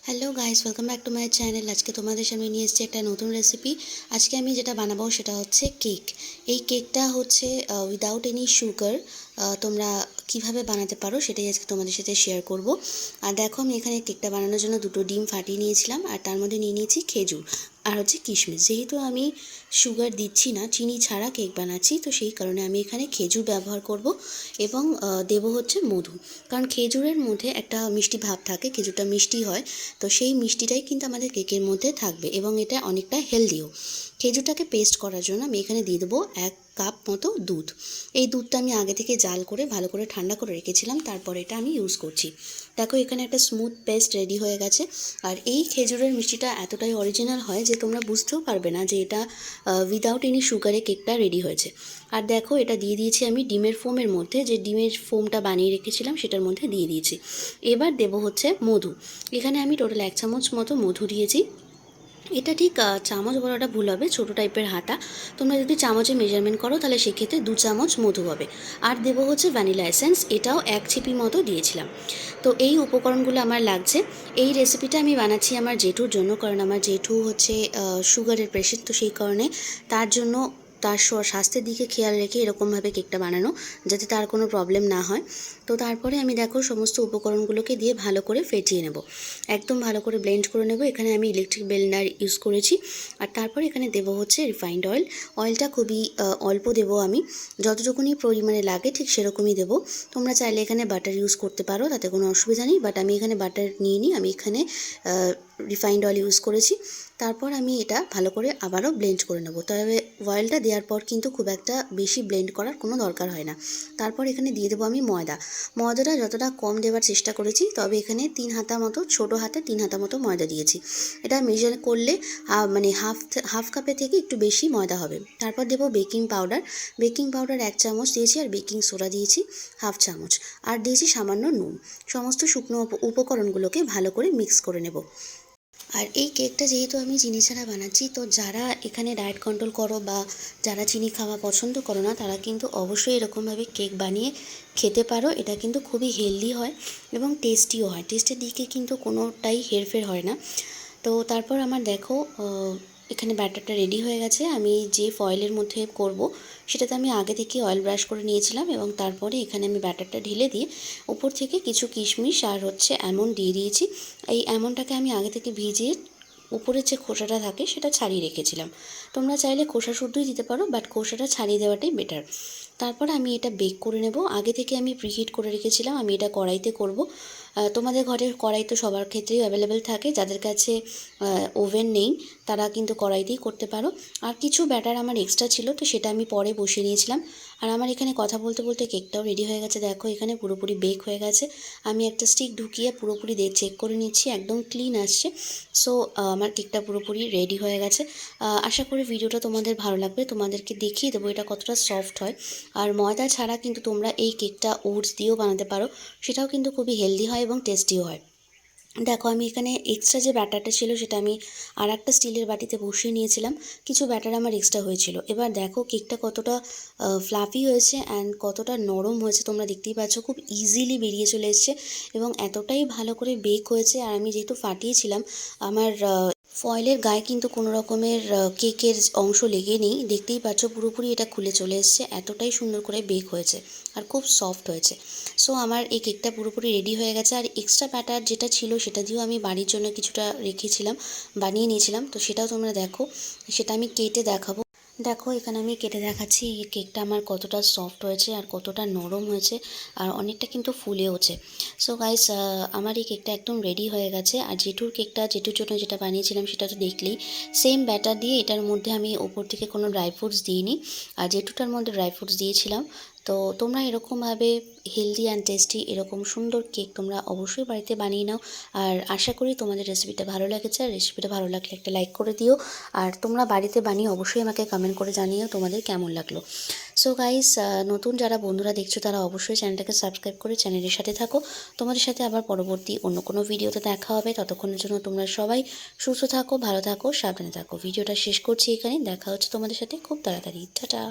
Hello guys, welcome back to my channel. আজকে তোমাদের সামনে নিয়ে এসেছি একটা নতুন রেসিপি। আজকে আমি যেটা বানাবো সেটা হচ্ছে কেক। এই কেকটা হচ্ছে উইদাউট এনি সুগার। তোমরা কিভাবে বানাতে পারো সেটাই আজকে তোমাদের সাথে শেয়ার করব। আর দেখো, আমি এখানে কেকটা বানানোর জন্য দুটো ডিম ফাটিয়ে নিয়েছিলাম, আর তার মধ্যে নিয়ে নিয়েছি খেজুর আর হচ্ছে কিশমিশ। যেহেতু আমি সুগার দিচ্ছি না, চিনি ছাড়া কেক বানাচ্ছি, তো সেই কারণে আমি এখানে খেজুর ব্যবহার করব এবং দেবো হচ্ছে মধু। কারণ খেজুরের মধ্যে একটা মিষ্টি ভাব থাকে, খেজুরটা মিষ্টি হয়, তো সেই মিষ্টিটাই কিন্তু আমাদের কেকের মধ্যে থাকবে এবং এটা অনেকটা হেলদিও। খেজুরটাকে পেস্ট করার জন্য আমি এখানে দিয়ে দেবো 1 কাপ মতো দুধ। এই দুধটা আমি আগে থেকে জাল করে ভালো করে ঠান্ডা করে রেখেছিলাম, তারপরে এটা আমি ইউজ করছি। দেখো, এখানে একটা স্মুথ পেস্ট রেডি হয়ে গেছে। আর এই খেজুরের মিষ্টিটা এতটাই অরিজিনাল হয় যে তোমরা বুঝতেও পারবে না যে এটা উইদাউট এনি সুগারে কেকটা রেডি হয়েছে। আর দেখো, এটা দিয়ে দিয়েছি আমি ডিমের ফোমের মধ্যে, যে ডিমের ফোমটা বানিয়ে রেখেছিলাম সেটার মধ্যে দিয়ে দিয়েছি। এবার দেবো হচ্ছে মধু। এখানে আমি টোটাল 1 চামচ মতো মধু দিয়েছি। এটা ঠিক চামচ বলাটা ভুল হবে, ছোটো টাইপের হাতা। তোমরা যদি চামচে মেজারমেন্ট করো তাহলে সেক্ষেত্রে 2 চামচ মধু হবে। আর দেবো হচ্ছে ভ্যানিলা এসেন্স, এটাও 1 চিপি মতো দিয়েছিলাম। তো এই উপকরণগুলো আমার লাগছে। এই রেসিপিটা আমি বানাচ্ছি আমার জেঠুর জন্য, কারণ আমার জেঠু হচ্ছে সুগারের পেশেন্ট, তো সেই কারণে তার জন্য তার স্বাস্থ্যের দিকে খেয়াল রেখে এরকমভাবে কেকটা বানানো, যাতে তার কোনো প্রবলেম না হয়। তো তারপরে আমি দেখো সমস্ত উপকরণগুলোকে দিয়ে ভালো করে ফেটিয়ে নেব, একদম ভালো করে ব্লেন্ড করে নেব। এখানে আমি ইলেকট্রিক ব্লেন্ডার ইউজ করেছি। আর তারপরে এখানে দেবো হচ্ছে রিফাইন্ড অয়েল। অয়েলটা খুবই অল্প দেবো আমি, যতটুকুনি পরিমাণে লাগে ঠিক সেরকমই দেবো। তোমরা চাইলে এখানে বাটার ইউজ করতে পারো, তাতে কোনো অসুবিধা নেই, বাট আমি এখানে বাটার নিয়ে নিই, আমি এখানে রিফাইন্ড অয়েল ইউজ করেছি। তারপর আমি এটা ভালো করে আবারও ব্লেন্ড করে নেব। তবে অয়েলটা দেওয়ার পর কিন্তু খুব একটা বেশি ব্লেন্ড করার কোনো দরকার হয় না। তারপর এখানে দিয়ে দেবো আমি ময়দা। ময়দাটা যতটা কম দেওয়ার চেষ্টা করেছি, তবে এখানে 3 হাতা মতো, ছোটো হাতে 3 হাতা মতো ময়দা দিয়েছি। এটা মেজার করলে মানে হাফ কাপের থেকে একটু বেশি ময়দা হবে। তারপর দেবো বেকিং পাউডার। বেকিং পাউডার 1 চামচ দিয়েছি, আর বেকিং সোডা দিয়েছি হাফ চামচ, আর দিয়েছি সামান্য নুন। সমস্ত শুকনো উপকরণগুলোকে ভালো করে মিক্স করে নেব। আর এই কেকটা যেহেতু আমি চিনি ছাড়া বানাচ্ছি, তো যারা এখানে ডায়েট কন্ট্রোল করো বা যারা চিনি খাওয়া পছন্দ করো না, তারা কিন্তু অবশ্যই এরকমভাবে কেক বানিয়ে খেতে পারো। এটা কিন্তু খুবই হেলদি হয় এবং টেস্টিও হয়, টেস্টের দিকে কিন্তু কোনোটাই হেরফের হয় না। তো তারপর আমার দেখো এখানে ব্যাটারটা রেডি হয়ে গেছে। আমি যে ফয়েলের মধ্যে করব সেটাতে আমি আগে থেকে অয়েল ব্রাশ করে নিয়েছিলাম, এবং তারপরে এখানে আমি ব্যাটারটা ঢেলে দিয়ে উপর থেকে কিছু কিশমিশ আর হচ্ছে আমন্ড দিয়ে দিয়েছি। এই আমন্ডটাকে আমি আগে থেকে ভিজিয়ে উপরের যে খোসাটা থাকে সেটা ছাড়িয়ে রেখেছিলাম। তোমরা চাইলে খোসা শুদ্ধই দিতে পারো, বাট খোসাটা ছাড়িয়ে দেওয়াটাই বেটার। তারপর আমি এটা বেক করে নেব। আগে থেকে আমি প্রিহিট করে রেখেছিলাম, আমি এটা কড়াইতে করব। তোমাদের ঘরের কড়াই তো সবার ক্ষেত্রেই অ্যাভেলেবেল থাকে, যাদের কাছে ওভেন নেই তারা কিন্তু কড়াইতেই করতে পারো। আর কিছু ব্যাটার আমার এক্সট্রা ছিল, তো সেটা আমি পরে বসিয়ে নিয়েছিলাম। আর আমার এখানে কথা বলতে বলতে কেকটাও রেডি হয়ে গেছে। দেখো, এখানে পুরোপুরি বেক হয়ে গেছে। আমি একটা স্টিক ঢুকিয়ে পুরোপুরি চেক করে নিচ্ছি, একদম ক্লিন আসছে। সো আমার কেকটা পুরোপুরি রেডি হয়ে গেছে। আশা করি ভিডিওটা তোমাদের ভালো লাগবে। তোমাদেরকে দেখিয়ে দেবো এটা কতটা সফট হয়। আর ময়দা ছাড়া কিন্তু তোমরা এই কেকটা ওটস দিয়েও বানাতে পারো, সেটাও কিন্তু খুবই হেলদি হয় এবং টেস্টিও হয়। দেখো, আমি এখানে এক্সট্রা যে ব্যাটারটা ছিল সেটা আমি আর একটা স্টিলের বাটিতে বসিয়ে নিয়েছিলাম। কিছু ব্যাটার আমার এক্সট্রা হয়েছিল। এবার দেখো কেকটা কতটা ফ্লাফি হয়েছে অ্যান্ড কতটা নরম হয়েছে, তোমরা দেখতেই পাচ্ছ। খুব ইজিলি বেরিয়ে চলে এসছে এবং এতটাই ভালো করে বেক হয়েছে। আর আমি যেহেতু ফাটিয়েছিলাম, আমার ফয়েলের গায়ে কিন্তু কোনো রকমের কেকের অংশ লেগে নেই। দেখতেই পাচ্ছ পুরোপুরি এটা খুলে চলে এসছে, এতটাই সুন্দর করে বেক হয়েছে আর খুব সফট হয়েছে। সো আমার এই কেকটা পুরোপুরি রেডি হয়ে গেছে। আর এক্সট্রা ব্যাটার যেটা ছিল সেটা দিয়েও আমি বাড়ির জন্য কিছুটা রেখেছিলাম, বানিয়ে নিয়েছিলাম। তো সেটাও তোমরা দেখো, সেটা আমি কেটে দেখাবো। দেখো, এখানে আমি কেটে দেখাচ্ছি এই কেকটা আমার কতটা সফট হয়েছে আর কতটা নরম হয়েছে, আর অনেকটা কিন্তু ফুলেওছে। সো গাইস, আমার এই কেকটা একদম রেডি হয়ে গেছে। আর জেঠুর কেকটা, জেঠুর জন্য যেটা বানিয়েছিলাম সেটা তো দেখলেই, সেম ব্যাটার দিয়ে এটার মধ্যে আমি ওপর থেকে কোনো ড্রাই ফ্রুটস দিইনি, আর জেঠুটার মধ্যে ড্রাই ফ্রুটস দিয়েছিলাম। তো তোমরা এরকমভাবে হেলদি অ্যান্ড টেস্টি এরকম সুন্দর কেক তোমরা অবশ্যই বাড়িতে বানিয়ে নাও। আর আশা করি তোমাদের রেসিপিটা ভালো লেগেছে। আর রেসিপিটা ভালো লাগলে একটা লাইক করে দিও, আর তোমরা বাড়িতে বানিয়ে অবশ্যই আমাকে কমেন্ট করে জানিও তোমাদের কেমন লাগলো। সো গাইস, নতুন যারা বন্ধুরা দেখছো তারা অবশ্যই চ্যানেলটাকে সাবস্ক্রাইব করে চ্যানেলের সাথে থাকো। তোমাদের সাথে আবার পরবর্তী অন্য কোনো ভিডিওতে দেখা হবে। ততক্ষণের জন্য তোমরা সবাই সুস্থ থাকো, ভালো থাকো, সাবধানে থাকো। ভিডিওটা শেষ করছি এখানে, দেখা হচ্ছে তোমাদের সাথে খুব তাড়াতাড়ি। টাটা।